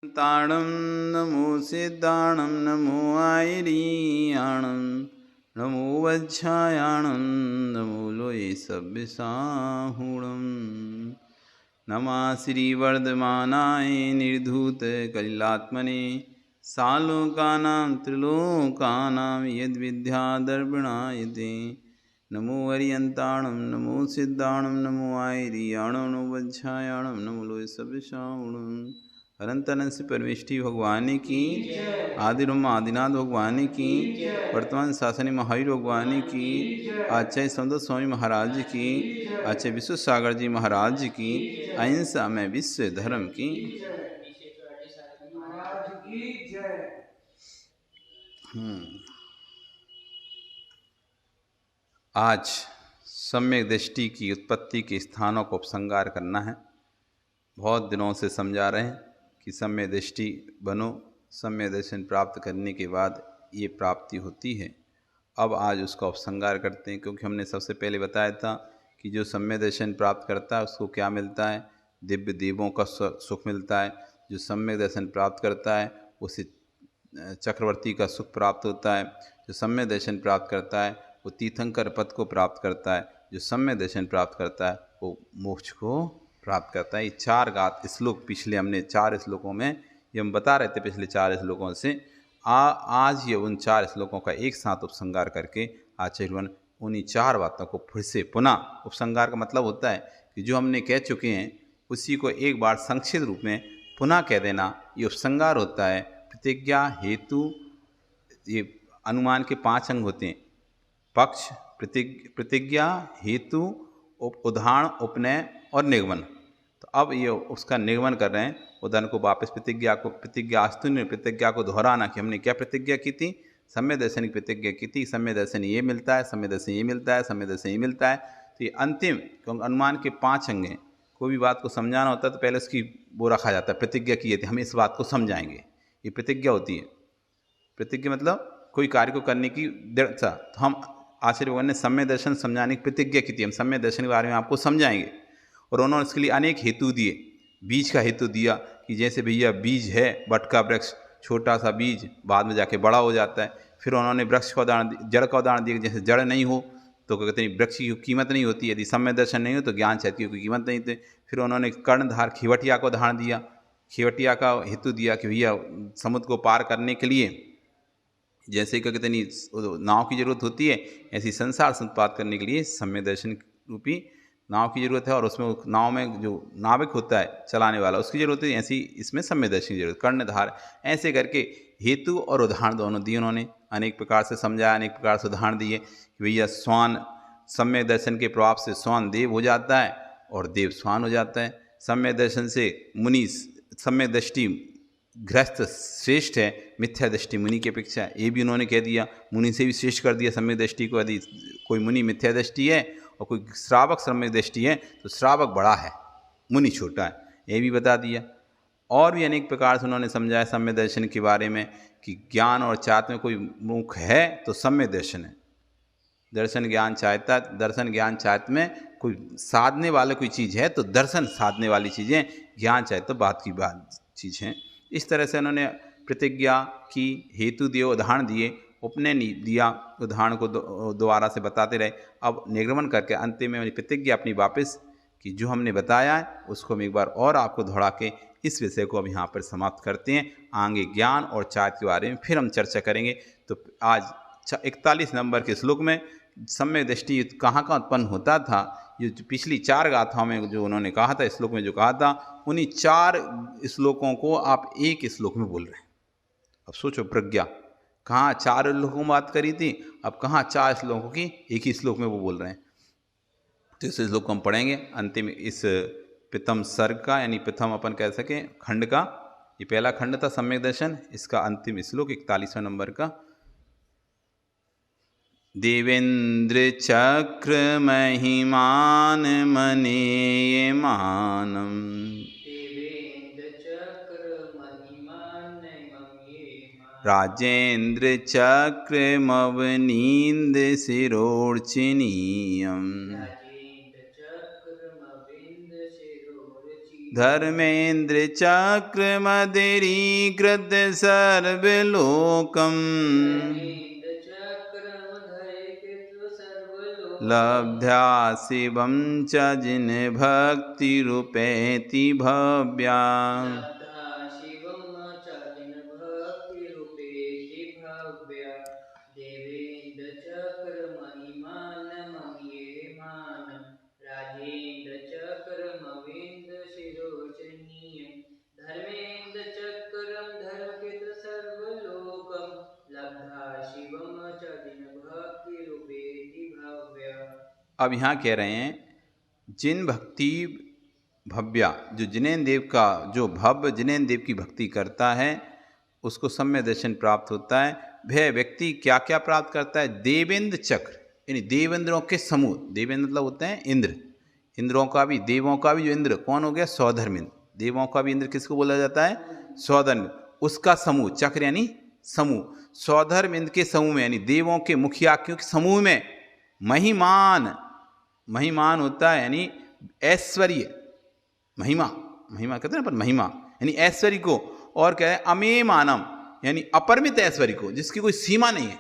ताणं नमो सिद्धाणं नमो आयरीयाणं नमो वज्झायाणं नमो लोये सव्यसाहुणं नमः श्रीवर्धमानाय निर्धूतकलिलात्मने सालोकानां त्रिलोकानां यद्विद्यादर्पणायते नमो अरियन्ताणं नमो सिद्धाणं नमो आयरीयाणं नमो वज्झायाणं नमो लोये सव्यसाहुणं अनंत अनंत से परमेष्ठी भगवान की, आदि ब्रह्म आदिनाथ भगवान की, वर्तमान शासनी महावीर भगवान की, आचार्य सौंदर स्वामी महाराज की, आचार्य विश्व सागर जी महाराज की, अहिंसा में विश्व धर्म की। आज सम्यक दृष्टि की उत्पत्ति के स्थानों को उपसंहार करना है। बहुत दिनों से समझा रहे हैं कि सम्यक दृष्टि बनो, सम्यक दर्शन प्राप्त करने के बाद ये प्राप्ति होती है। अब आज उसका उपसंहार करते हैं, क्योंकि हमने सबसे पहले बताया था कि जो सम्यक दर्शन प्राप्त करता है उसको क्या मिलता है, दिव्य देवों का सुख मिलता है। जो सम्यक दर्शन प्राप्त करता है उसे चक्रवर्ती का सुख प्राप्त होता है। जो सम्यक दर्शन प्राप्त करता है वो तीर्थंकर पद को प्राप्त करता है। जो सम्यक दर्शन प्राप्त करता है वो मोक्ष को प्राप्त करता है। ये चार गाथ श्लोक पिछले हमने 4 श्लोकों में ये हम बता रहे थे, पिछले 4 श्लोकों से आज ये उन 4 श्लोकों का एक साथ उपसंहार करके आचार्यवन उन्हीं 4 बातों को फिर से पुनः, उपसंहार का मतलब होता है कि जो हमने कह चुके हैं उसी को एक बार संक्षिप्त रूप में पुनः कह देना, ये उपसंहार होता है। प्रतिज्ञा, हेतु, ये अनुमान के 5 अंग होते हैं, पक्ष, प्रतिज्ञा, हेतु, उदाहरण, उपनय और निगमन। तो अब ये उसका निगमन कर रहे हैं। उदाहरण को वापस प्रतिज्ञा को दोहराना कि हमने क्या प्रतिज्ञा की थी, सम्यक दर्शन की प्रतिज्ञा की थी। सम्यक दर्शन ये मिलता है, सम्यक दर्शन ये मिलता है, सम्यक दर्शन ये मिलता है। तो ये अंतिम, क्योंकि अनुमान के 5 अंग हैं। कोई भी बात को समझाना होता है तो पहले उसकी वो रखा जाता है, प्रतिज्ञा किए थे हम इस बात को समझाएंगे, ये प्रतिज्ञा होती है। प्रतिज्ञा मतलब कोई कार्य को करने की दृढ़ता। तो हम आचार्य भगवान ने सम्यक दर्शन समझाने की प्रतिज्ञा की थी, हम सम्यक दर्शन के बारे में आपको समझाएंगे। और उन्होंने इसके लिए अनेक हेतु दिए। बीज का हेतु दिया कि जैसे भैया बीज है, बट का वृक्ष, छोटा सा बीज बाद में जाके बड़ा हो जाता है। फिर उन्होंने वृक्ष का उदाहरण, जड़ का उदाहरण दिया, जैसे जड़ नहीं हो तो कहते हैं वृक्ष की कीमत नहीं होती, यदि सम्यक दर्शन नहीं हो तो ज्ञान चाहिए की कोई कीमत नहीं थी। फिर उन्होंने कर्णधार खिवटिया का उदाहरण दिया, खिवटिया का हेतु दिया कि भैया समुद्र को पार करने के लिए जैसे क्या कहते नहीं नाव की जरूरत होती है, ऐसी संसार संपात करने के लिए सम्यक दर्शन रूपी नाव की जरूरत है। और उसमें नाव में जो नाविक होता है चलाने वाला उसकी जरूरत है, ऐसी इसमें सम्यक दर्शन की जरूरत, कर्णधार। ऐसे करके हेतु और उदाहरण दोनों दिए उन्होंने, अनेक प्रकार से समझाया, अनेक प्रकार से उदाहरण दिए कि भैया स्वान, सम्यक दर्शन के प्रभाव से स्वान देव हो जाता है और देव स्वान हो जाता है। सम्यक दर्शन से मुनि, सम्यक दृष्टि गृहस्थ श्रेष्ठ है मिथ्या दृष्टि मुनि की अपेक्षा, ये भी उन्होंने कह दिया। मुनि से भी श्रेष्ठ कर दिया सम्यक दृष्टि को। यदि कोई मुनि मिथ्या दृष्टि है और कोई श्रावक सम्यक दृष्टि है तो श्रावक बड़ा है, मुनि छोटा है, ये भी बता दिया। और भी अनेक प्रकार से उन्होंने समझाया सम्यक दर्शन के बारे में कि ज्ञान और चाहत में कोई मुख है तो सम्यक दर्शन है। दर्शन ज्ञान चाहता, दर्शन ज्ञान चाहत में कोई साधने वाला कोई चीज़ है तो दर्शन साधने वाली चीज़ें, ज्ञान चाहे तो बात की बात चीज़ है। इस तरह से उन्होंने प्रतिज्ञा की, हेतु दिए, उदाहरण दिए, उपनय दिया, उदाहरण को दोबारा से बताते रहे। अब निगमन करके अंतिम में प्रतिज्ञा अपनी वापस कि जो हमने बताया है उसको हम एक बार और आपको दोहरा के इस विषय को अब यहाँ पर समाप्त करते हैं। आगे ज्ञान और चाहत के बारे में फिर हम चर्चा करेंगे। तो आज 41 नंबर के श्लोक में सम्यक दृष्टि कहाँ का उत्पन्न होता था, ये पिछली 4 गाथाओं में जो उन्होंने कहा था, श्लोक में जो कहा था, उन्हीं 4 श्लोकों को आप एक श्लोक में बोल रहे हैं। अब सोचो प्रज्ञा, कहाँ 4 श्लोकों में बात करी थी, अब कहाँ 4 श्लोकों की एक ही श्लोक में वो बोल रहे हैं। तो इस श्लोक को हम पढ़ेंगे अंतिम इस प्रथम सर्ग का, यानी प्रथम अपन कह सकें खंड का। ये पहला खंड था सम्यक दर्शन, इसका अंतिम श्लोक 41वां नंबर का। देवेन्द्र चक्र महिमान मनेयमानम, राजेन्द्र चक्र मवनींद शिरोर्चिनीयम, धर्मेन्द्र चक्र मदीरीकृत सर्वलोकम् लब्ध्या शिवं च जिन भक्तिरूपेति भव्या। अब यहाँ कह रहे हैं जिन भक्ति भव्या, जो जिनेन्द्र देव का जो भव्य जिनेन्द्र देव की भक्ति करता है उसको सम्यक दर्शन प्राप्त होता है। वह व्यक्ति क्या क्या प्राप्त करता है? देवेंद्र चक्र, यानी देवेंद्रों के समूह। देवेंद्र मतलब होते हैं इंद्र, इंद्रों का भी, देवों का भी जो इंद्र कौन हो गया? सौधर्मिंद्र। देवों का भी इंद्र किसको बोला जाता है? सौधर्मिंद्र। उसका समूह, चक्र यानी समूह, सौधर्मिंद्र के समूह में यानी देवों के मुखिया के समूह में महिमान, महिमान होता है यानी ऐश्वर्य, महिमा, महिमा कहते हैं ना, पर महिमा यानी ऐश्वर्य को, और कह रहे हैं अमेमानम यानी अपरिमित ऐश्वर्य को, जिसकी कोई सीमा नहीं है।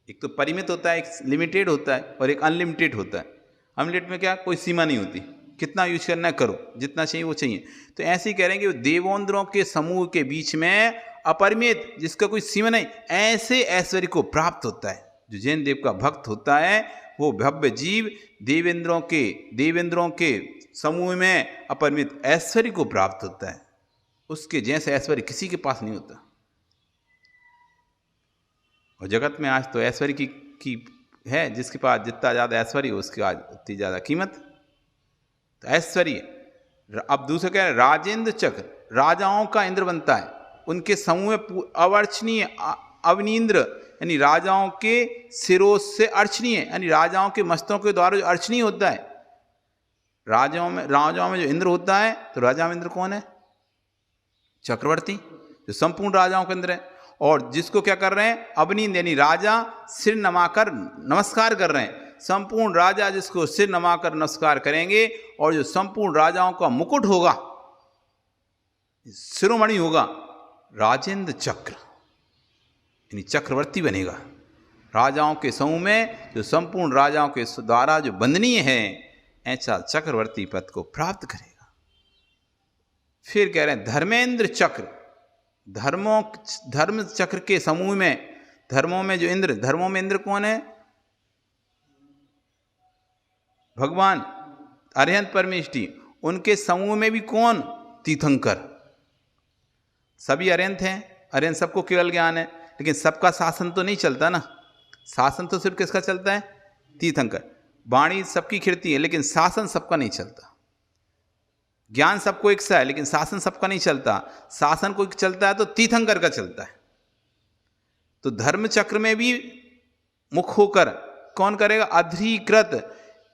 एक तो परिमित होता है, एक लिमिटेड होता है, और एक अनलिमिटेड होता है। अनलिमिटेड में क्या? कोई सीमा नहीं होती, कितना यूज करना है करो, जितना चाहिए वो चाहिए। तो ऐसे ही कह रहे हैं कि देवोंद्रों के समूह के बीच में अपरिमित, जिसका कोई सीमा नहीं, ऐसे ऐश्वर्य को प्राप्त होता है। जो जैन देव का भक्त होता है वो भव्य जीव देवेंद्रों के समूह में अपरिमित ऐश्वर्य को प्राप्त होता है। उसके जैसे ऐश्वर्य किसी के पास नहीं होता। और जगत में आज तो ऐश्वर्य की है, जिसके पास जितना ज़्यादा ऐश्वर्य उसके आज उतनी ज़्यादा कीमत। तो ऐश्वर्य। अब दूसरा क्या है? राजेंद्र चक्र, राजाओं का इंद्र बनता है, उनके समूह में अवर्चनीय अवनींद्र यानी राजाओं के सिरों से अर्चनीय, यानी राजाओं के मस्तकों के द्वारा जो अर्चनीय होता है। राजाओं में जो इंद्र होता है, तो राजा में इंद्र कौन है? चक्रवर्ती, जो संपूर्ण राजाओं के इंद्र है। और जिसको क्या कर रहे हैं? अवनींद्र यानी राजा सिर नमाकर नमस्कार कर रहे हैं। संपूर्ण राजा जिसको सिर नमाकर नमस्कार करेंगे, और जो संपूर्ण राजाओं का मुकुट होगा, शिरोमणि होगा, राजेंद्र चक्र यानी चक्रवर्ती बनेगा। राजाओं के समूह में जो संपूर्ण राजाओं के द्वारा जो वंदनीय है, ऐसा चक्रवर्ती पद को प्राप्त करेगा। फिर कह रहे हैं धर्मेंद्र चक्र, धर्म चक्र के समूह में, धर्मों में जो इंद्र, धर्मों में इंद्र कौन है? भगवान अरिहंत परमेष्टि। उनके समूह में भी कौन? तीर्थंकर। सभी अरिहंत हैं, अरिहंत सबको केवल ज्ञान है, लेकिन सबका शासन तो नहीं चलता ना। शासन तो सिर्फ किसका चलता है? तीर्थंकर। वाणी सबकी खिड़ती है, लेकिन शासन सबका नहीं चलता। ज्ञान सबको एक सा है, लेकिन शासन सबका नहीं चलता। शासन को चलता है तो तीर्थंकर का चलता है। तो धर्म चक्र में भी मुख होकर कौन करेगा? अध्रीकृत,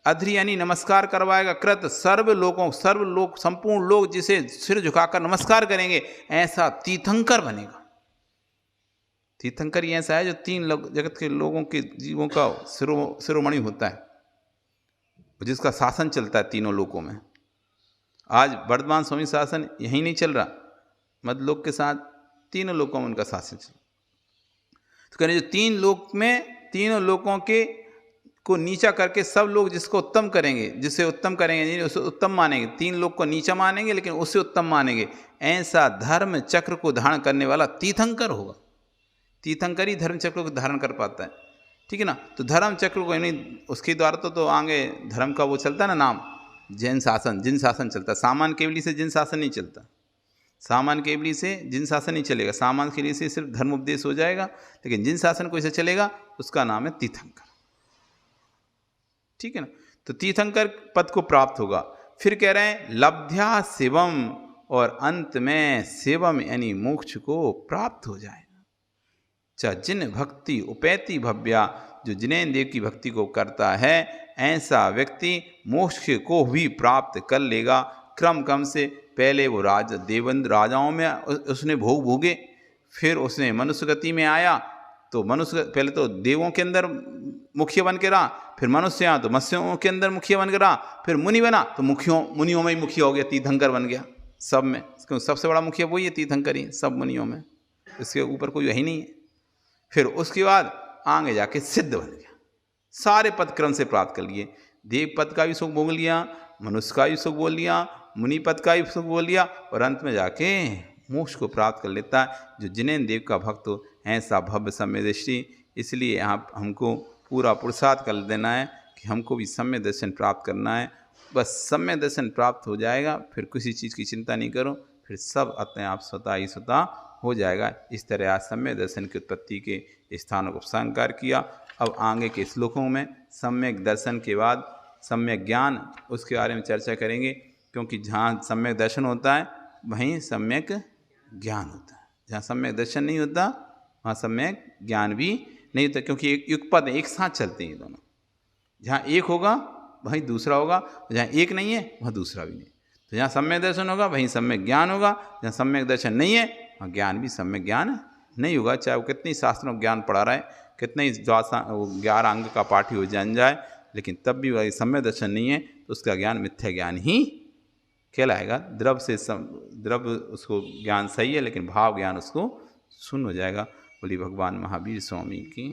अध्री यानी नमस्कार करवाएगा, कृत सर्व लोग संपूर्ण लोग जिसे सिर झुकाकर नमस्कार करेंगे, ऐसा तीर्थंकर बनेगा। तीर्थंकर ही ऐसा है जो तीन जगत के लोगों के जीवों का शिरोमणि होता है, जिसका शासन चलता है तीनों लोकों में। आज वर्धमान स्वामी शासन यही नहीं चल रहा, मध्यलोक के साथ तीनों लोकों में उनका शासन चल। तो कह रहे जो तीन लोक में, तीनों लोकों के को नीचा करके सब लोग जिसको उत्तम करेंगे, जिसे उत्तम करेंगे, उसे उत्तम मानेंगे, तीन लोग को नीचा मानेंगे लेकिन उसे उत्तम मानेंगे, ऐसा धर्म चक्र को धारण करने वाला तीर्थंकर होगा। तीर्थंकर ही धर्म चक्र को धारण कर पाता है, ठीक है ना। तो धर्म चक्र को यानी उसके द्वारा तो आगे धर्म का वो चलता है ना नाम, जैन शासन, जिन शासन चलता है। सामान्य केवली से जिन शासन नहीं चलता, सामान्य केवली से जिन शासन नहीं चलेगा। सामान्य के लिए से सिर्फ धर्म उपदेश हो जाएगा, लेकिन जिन शासन को इसे चलेगा उसका नाम है तीर्थंकर, ठीक है ना। तो तीर्थंकर पद को प्राप्त होगा। फिर कह रहे हैं लब्ध्या शिवम, और अंत में शिवम यानी मोक्ष को प्राप्त हो जाएगा। जिन भक्ति उपैति भव्या, जो जिनेन्द्र देव की भक्ति को करता है, ऐसा व्यक्ति मोक्ष को भी प्राप्त कर लेगा। क्रम से पहले वो देवेंद्र राजाओं में उसने भोग भोगे, फिर उसने मनुष्य गति में आया, तो मनुष्य पहले तो देवों के अंदर मुखिया बन के रहा, फिर मनुष्य यहाँ तो मत्स्यों के अंदर मुखिया बन के रहा, फिर मुनि बना तो मुनियों में ही मुखिया हो गया, तीर्थंकर बन गया सब में, क्योंकि सबसे बड़ा मुखिया वही है, तीर्थंकर ही सब मुनियों में, इसके ऊपर कोई यही नहीं है। फिर उसके बाद आगे जाके सिद्ध बन गया, सारे पद क्रम से प्राप्त कर लिए, देव पद का भी सुख भोग लिया, मनुष्य का भी सुख बोल लिया, मुनि पद का भी सुख बोल लिया, और अंत में जाके मोक्ष को प्राप्त कर लेता है जो जिनेन्द्र देव का भक्त हो, ऐसा भव्य सम्यक दृष्टि। इसलिए यहाँ हमको पूरा पुरुषार्थ कर देना है कि हमको भी सम्यक दर्शन प्राप्त करना है। बस सम्यक दर्शन प्राप्त हो जाएगा, फिर किसी चीज़ की चिंता नहीं करो, फिर सब अपने आप स्वतः ही स्वतः हो जाएगा। इस तरह आज सम्यक दर्शन की उत्पत्ति के स्थानों को उपसंहार किया। अब आगे के श्लोकों में सम्यक दर्शन के बाद सम्यक ज्ञान, उसके बारे में चर्चा करेंगे, क्योंकि जहाँ सम्यक दर्शन होता है वहीं सम्यक ज्ञान होता है, जहाँ सम्यक दर्शन नहीं होता वहाँ सम्यक ज्ञान भी नहीं होता, क्योंकि एक युगपद एक साथ चलते हैं दोनों। जहाँ एक होगा वहीं दूसरा होगा, जहाँ एक नहीं है वहाँ दूसरा भी नहीं। तो जहाँ सम्यक दर्शन होगा वहीं सम्यक ज्ञान होगा, जहाँ सम्यक दर्शन नहीं है वहाँ ज्ञान भी सम्यक ज्ञान नहीं होगा। चाहे वो कितनी शास्त्रों का ज्ञान पढ़ा रहा है, कितने ही 11 अंग का पाठी हो जाए, लेकिन तब भी वही सम्यक दर्शन नहीं है तो उसका ज्ञान मिथ्या ज्ञान ही कहलाएगा। द्रव उसको ज्ञान सही है, लेकिन भाव ज्ञान उसको शून्य हो जाएगा। बोली भगवान महावीर स्वामी की।